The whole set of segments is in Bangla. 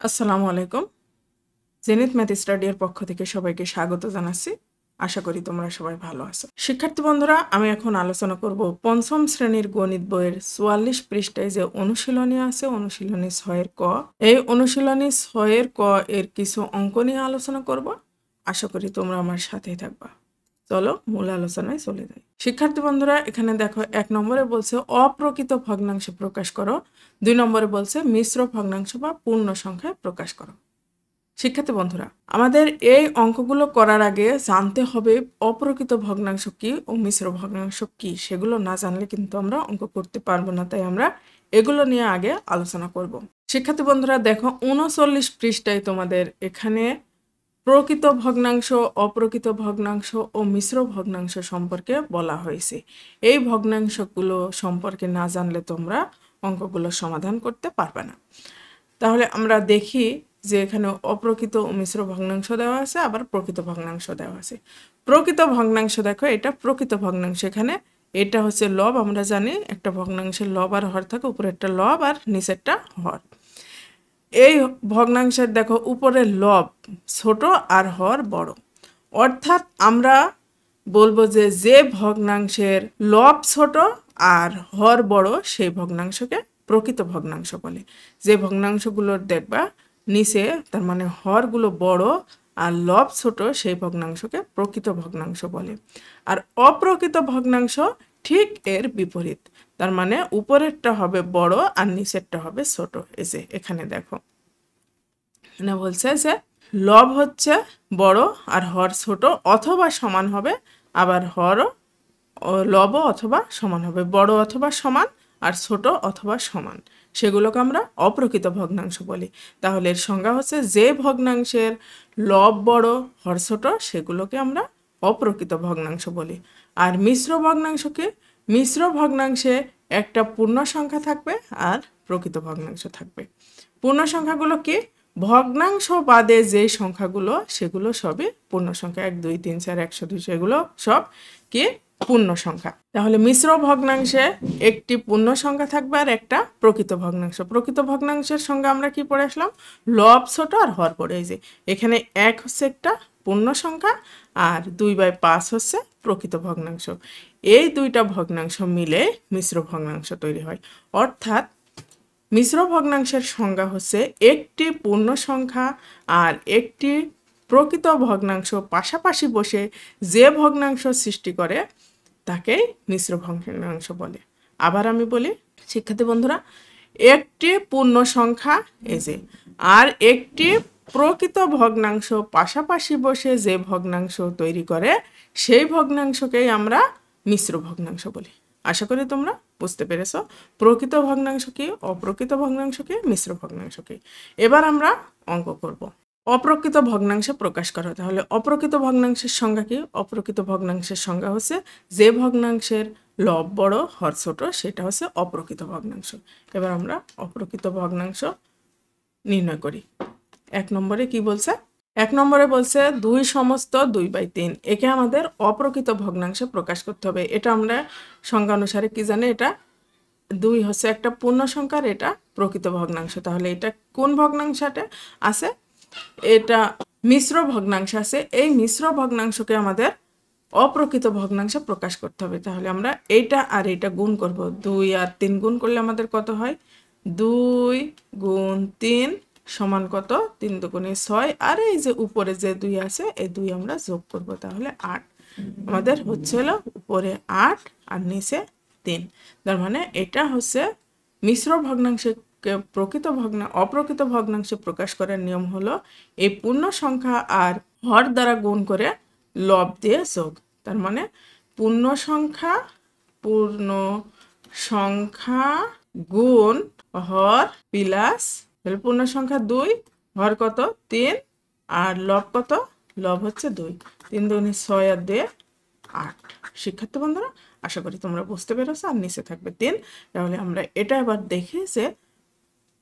আসসালামু আলাইকুম। জেনিথ ম্যাথ স্টাডি এর পক্ষ থেকে সবাইকে স্বাগত জানাচ্ছি। আশা করি তোমরা সবাই ভালো আছো। শিক্ষার্থী বন্ধুরা, আমি এখন আলোচনা করব পঞ্চম শ্রেণীর গণিত বইয়ের ৪৪ পৃষ্ঠায় যে অনুশীলনী আছে, অনুশীলনী ৬ এর ক। এই অনুশীলনী ৬ এর ক এর কিছু অঙ্ক নিয়ে আলোচনা করব। আশা করি তোমরা আমার সাথেই থাকবা। চলো মূল আলোচনায় চলে যাই। শিক্ষার্থী বন্ধুরা, এখানে দেখো ১ নম্বরে বলছে অপ্রকৃত ভগ্নাংশ প্রকাশ করো, ২ নম্বরে বলছে মিশ্র ভগ্নাংশ বা পূর্ণ সংখ্যায় প্রকাশ করো। শিক্ষার্থী বন্ধুরা, আমাদের এই অঙ্কগুলো করার আগে জানতে হবে অপ্রকৃত ভগ্নাংশ কি ও মিশ্র ভগ্নাংশ কি। সেগুলো না জানলে কিন্তু আমরা অঙ্ক করতে পারবো না, তাই আমরা এগুলো নিয়ে আগে আলোচনা করব। শিক্ষার্থী বন্ধুরা দেখো, ৩৯ পৃষ্ঠায় তোমাদের এখানে প্রকৃত ভগ্নাংশ, অপ্রকৃত ভগ্নাংশ ও মিশ্র ভগ্নাংশ সম্পর্কে বলা হয়েছে। এই ভগ্নাংশগুলো সম্পর্কে না জানলে তোমরা অঙ্কগুলো সমাধান করতে পারবে না। তাহলে আমরা দেখি যে এখানে অপ্রকৃত ও মিশ্র ভগ্নাংশ দেওয়া আছে, আবার প্রকৃত ভগ্নাংশ দেওয়া আছে। প্রকৃত ভগ্নাংশ দেখো, এটা প্রকৃত ভগ্নাংশ। এখানে এটা হচ্ছে লব, আমরা জানি একটা ভগ্নাংশের লব আর হর থাকে, উপরে একটা লব আর নিচেরটা হর। এই ভগ্নাংশের দেখো উপরের লব ছোট আর হর বড়, অর্থাৎ আমরা বলবো যে যে ভগ্নাংশের লব ছোট আর হর বড় সেই ভগ্নাংশকে প্রকৃত ভগ্নাংশ বলে। যে ভগ্নাংশগুলোর দেখবা নিচে তার মানে হরগুলো বড় আর লব ছোট সেই ভগ্নাংশকে প্রকৃত ভগ্নাংশ বলে। আর অপ্রকৃত ভগ্নাংশ ঠিক এর বিপরীত, তার মানে উপরেরটা হবে বড় আর নিচেরটা হবে ছোট। এই যে এখানে দেখো, এখানে বলছে যে লব হচ্ছে বড় আর হর ছোট অথবা সমান হবে, আবার হরও লব অথবা সমান হবে, বড় অথবা সমান আর ছোট অথবা সমান, সেগুলোকে আমরা অপ্রকৃত ভগ্নাংশ বলি। তাহলে এর সংজ্ঞা হচ্ছে যে ভগ্নাংশের লব বড় হর ছোট সেগুলোকে আমরা অপ্রকৃত ভগ্নাংশ বলি। আর মিশ্র ভগ্নাংশকে, মিশ্র ভগ্নাংশে একটা পূর্ণ সংখ্যা থাকবে আর প্রকৃত ভগ্নাংশ থাকবে। পূর্ণ সংখ্যাগুলো কি? ভগ্নাংশ বাদে যে সংখ্যাগুলো সেগুলো সবই পূর্ণ সংখ্যা। ১ ২ ৩ ৪ ১০০ সেগুলো সব কি পূর্ণ সংখ্যা। তাহলে মিশ্র ভগ্নাংশে একটি পূর্ণ সংখ্যা থাকবে আর একটা প্রকৃত ভগ্নাংশ। প্রকৃত ভগ্নাংশের সঙ্গে আমরা কি পড়ে আসলাম? লব ছোট আর হর বড়। এই যে এখানে ১ হচ্ছে একটা পূর্ণ সংখ্যা আর ২/৫ হচ্ছে প্রকৃত ভগ্নাংশ। এই দুইটা ভগ্নাংশ মিলে মিশ্র ভগ্নাংশ তৈরি হয়। অর্থাৎ মিশ্র ভগ্নাংশের সংজ্ঞা হচ্ছে একটি পূর্ণ সংখ্যা আর একটি প্রকৃত ভগ্নাংশ পাশাপাশি বসে যে ভগ্নাংশ সৃষ্টি করে তাকেই মিশ্র ভগ্নাংশ বলে। আবার আমি বলি শিক্ষার্থী বন্ধুরা, একটি পূর্ণ সংখ্যা এই যে আর একটি প্রকৃত ভগ্নাংশ পাশাপাশি বসে যে ভগ্নাংশ তৈরি করে সেই ভগ্নাংশকেই আমরা মিশ্র ভগ্নাংশ বলি। আশা করি তোমরা বুঝতে পেরেছো প্রকৃত ভগ্নাংশ কি, অপ্রকৃত ভগ্নাংশ কি, মিশ্র ভগ্নাংশ কি। এবার আমরা অঙ্ক করব। অপ্রকৃত ভগ্নাংশে প্রকাশ করা। তাহলে অপ্রকৃত ভগ্নাংশের সংজ্ঞা কি? অপ্রকৃত ভগ্নাংশের সংজ্ঞা হচ্ছে যে ভগ্নাংশের লব বড় হর ছোট সেটা হচ্ছে অপ্রকৃত ভগ্নাংশ। এবার আমরা অপ্রকৃত ভগ্নাংশ নির্ণয় করি। ১ নম্বরে কি বলছে? ১ নম্বরে বলছে ২ সমস্ত ২/৩। একে আমাদের অপ্রকৃত ভগ্নাংশে প্রকাশ করতে হবে। এটা আমরা সংজ্ঞা অনুসারে কি জানি, এটা ২ হচ্ছে একটা পূর্ণ সংখ্যার, এটা প্রকৃত ভগ্নাংশ। তাহলে এটা কোন ভগ্নাংশটা আছে? এটা মিশ্র ভগ্নাংশ আছে। এই মিশ্র ভগ্নাংশকে আমাদের অপ্রকৃত ভগ্নাংশে প্রকাশ করতে হবে। তাহলে আমরা এইটা আর এইটা গুণ করব। ২ আর ৩ গুণ করলে আমাদের কত হয়? ২ গুণ ৩ সমান কত? ৩ দুগুণে ৬ আর এই যে উপরে যে ২ আছে এই ২ আমরা যোগ করব, তাহলে ৮। আমাদের হচ্ছে হলো উপরে ৮ আর নিচে ৩। তার মানে এটা হচ্ছে মিশ্র ভগ্নাংশে অপ্রকৃত ভগ্নাংশে প্রকাশ করার নিয়ম হলো এই পূর্ণ সংখ্যা আর হর দ্বারা গুণ করে লব দিয়ে যোগ। তার মানে পূর্ণ সংখ্যা গুণ হর প্লাস পূর্ণ সংখ্যা ২, হর কত? ৩ আর লব কত? লব হচ্ছে ২। ৩ দুগুণে ৬ আর ২ ৮। শিক্ষার্থী বন্ধুরা, আশা করি তোমরা বুঝতে পেরেছো। আর নিচে থাকবে ৩। তাহলে আমরা এটা এবার দেখি যে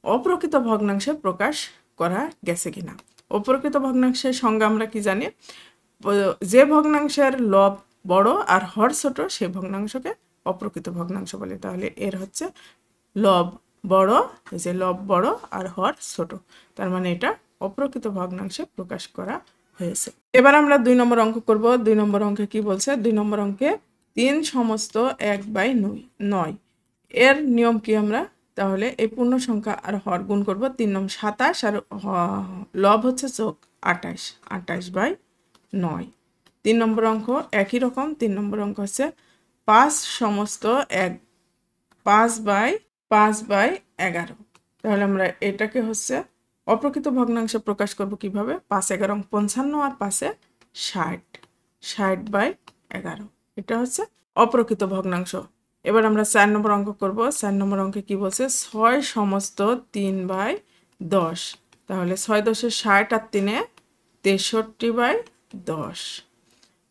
অপ্রকৃত ভগ্নাংশে প্রকাশ করা গেছে কিনা। অপ্রকৃত ভগ্নাংশের সংজ্ঞা আমরা কি জানি? যে ভগ্নাংশের লব বড় আর হর ছোট সেই ভগ্নাংশকে অপ্রকৃত ভগ্নাংশ বলে। তাহলে এর হচ্ছে লব বড়, এই যে লব বড় আর হর ছোট, তার মানে এটা অপ্রকৃত ভগ্নাংশে প্রকাশ করা হয়েছে। এবার আমরা 2 নম্বর অঙ্ক করব। 2 নম্বর অঙ্কে কি বলছে? 2 নম্বর অঙ্কে 3 সমস্ত 1/9। এর নিয়ম কি? আমরা তাহলে এই পূর্ণ সংখ্যা আর হর গুণ করব। 3 নং 27 আর লব হচ্ছে যোগ 28, 28/9। 3 নম্বর অঙ্ক একই রকম। 3 নম্বর অঙ্ক হচ্ছে 5 সমস্ত 5/11। তাহলে আমরা এটাকে হচ্ছে অপ্রকৃত ভগ্নাংশে প্রকাশ করব কিভাবে? 5-11 55 আর 5-এ 60, 60/11। এটা হচ্ছে অপ্রকৃত ভগ্নাংশ। এবার আমরা 4 নম্বর অঙ্ক করব। 4 নম্বর অঙ্কে কি বলছে? 6 সমস্ত 3/10। তাহলে 6 10-এ 60 আর 3-এ 63/10।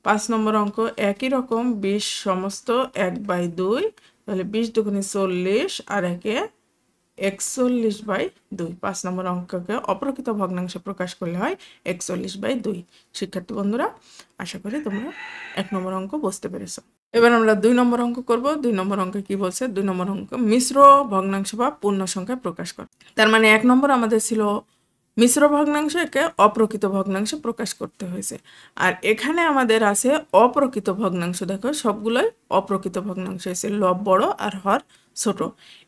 5 নম্বর অঙ্ক একই রকম। 20 সমস্ত 1/2। তাহলে 20 দুগুণে 40 আর 1-এ 41/2। 5 নম্বর অঙ্ককে অপ্রকৃত ভগ্নাংশে প্রকাশ করলে হয় 41/2। শিক্ষার্থী বন্ধুরা, আশা করি তোমরা 1 নম্বর অঙ্ক বুঝতে পেরেছো। এবার আমরা 2 নম্বর অঙ্ক করব। 2 নম্বর অঙ্কে কি বলছে? 2 নম্বর অঙ্ক মিশ্র ভগ্নাংশ বা পূর্ণ সংখ্যায় প্রকাশ করে। তার মানে 1 নম্বর আমাদের ছিল মিশ্র ভগ্নাংশ, একে অপ্রকৃত ভগ্নাংশে প্রকাশ করতে হয়েছে। আর এখানে আমাদের আছে অপ্রকৃত ভগ্নাংশ। দেখো সবগুলোই অপ্রকৃত ভগ্নাংশ এসে লব বড় আর হর ছোট।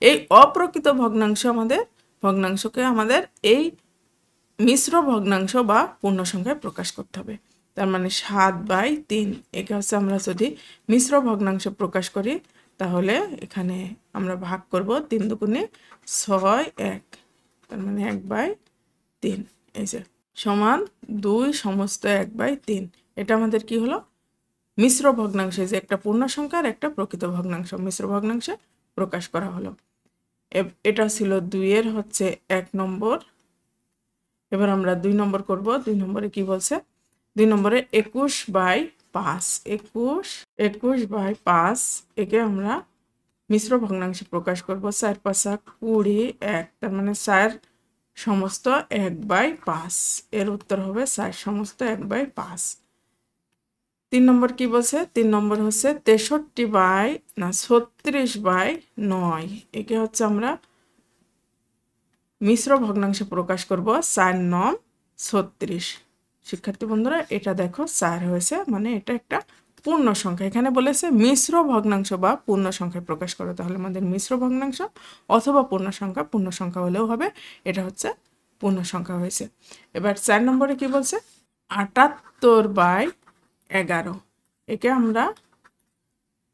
এই অপ্রকৃত ভগ্নাংশকে আমাদের এই মিশ্র ভগ্নাংশ বা পূর্ণ সংখ্যায় প্রকাশ করতে হবে। তার মানে 7/3। একে হচ্ছে আমরা যদি মিশ্র ভগ্নাংশে প্রকাশ করি তাহলে এখানে আমরা ভাগ করব 3 দুগুণে 6 1, তার মানে 1/3। এই যে সমান 2 সমস্ত 1/3। এটা আমাদের কি হলো? মিশ্র ভগ্নাংশে, যে একটা পূর্ণ সংখ্যা আর একটা প্রকৃত ভগ্নাংশ মিশ্র ভগ্নাংশে প্রকাশ করা হলো। এটা ছিল 2 এর হচ্ছে 1 নম্বর। এবার আমরা 2 নম্বর করব। 2 নম্বরে কি বলছে? 2 নম্বরে 21/5। 21/5 একে আমরা মিশ্র ভগ্নাংশে প্রকাশ করব। 4 5 20 1, তার মানে 4 সমস্ত 1/5। এর উত্তর হবে 4 সমস্ত 1/5। 3 নম্বর কি বলছে? 3 নম্বর হচ্ছে 36/9। একে হচ্ছে আমরা মিশ্র ভগ্নাংশে প্রকাশ করব 4 9 36। শিক্ষার্থী বন্ধুরা, এটা দেখো 4 হয়েছে, মানে এটা একটা পূর্ণ সংখ্যা। এখানে বলেছে মিশ্র ভগ্নাংশ বা পূর্ণ সংখ্যায় প্রকাশ করো। তাহলে আমাদের মিশ্র ভগ্নাংশ অথবা পূর্ণ সংখ্যা হলেও হবে। এটা হচ্ছে পূর্ণ সংখ্যা হয়েছে। এবার 4 নম্বরে কি বলছে? 78/11। একে আমরা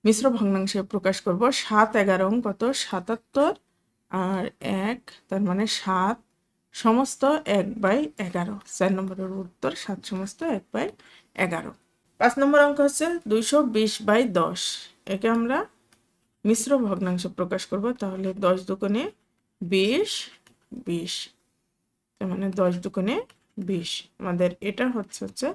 মিশ্র ভগ্নাংশে প্রকাশ করব। 7 11 কত? 77 আর 1, তার মানে 7 সমস্ত 1/11। 4 নম্বরের উত্তর 7 সমস্ত 1/11। 5 নম্বর অঙ্ক হচ্ছে 220/10। একে আমরা মিশ্র ভগ্নাংশে প্রকাশ করব। তাহলে 10 দুগুণে 20 20, তার মানে 10 দুগুণে 20। আমাদের এটা হচ্ছে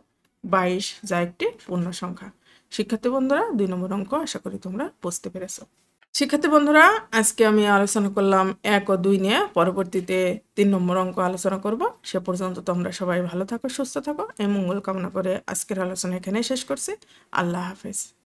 22, যা একটি পূর্ণ সংখ্যা। শিক্ষার্থী বন্ধুরা, 2 নম্বর অঙ্ক আশা করি তোমরা বুঝতে পেরেছো। শিক্ষার্থী বন্ধুরা, আজকে আমি আলোচনা করলাম 1 ও 2 নিয়ে। পরবর্তীতে 3 নম্বর অঙ্ক আলোচনা করব। সে পর্যন্ত তোমরা সবাই ভালো থাকো, সুস্থ থাকো। এই মঙ্গল কামনা করে আজকের আলোচনা এখানেই শেষ করছি। আল্লাহ হাফেজ।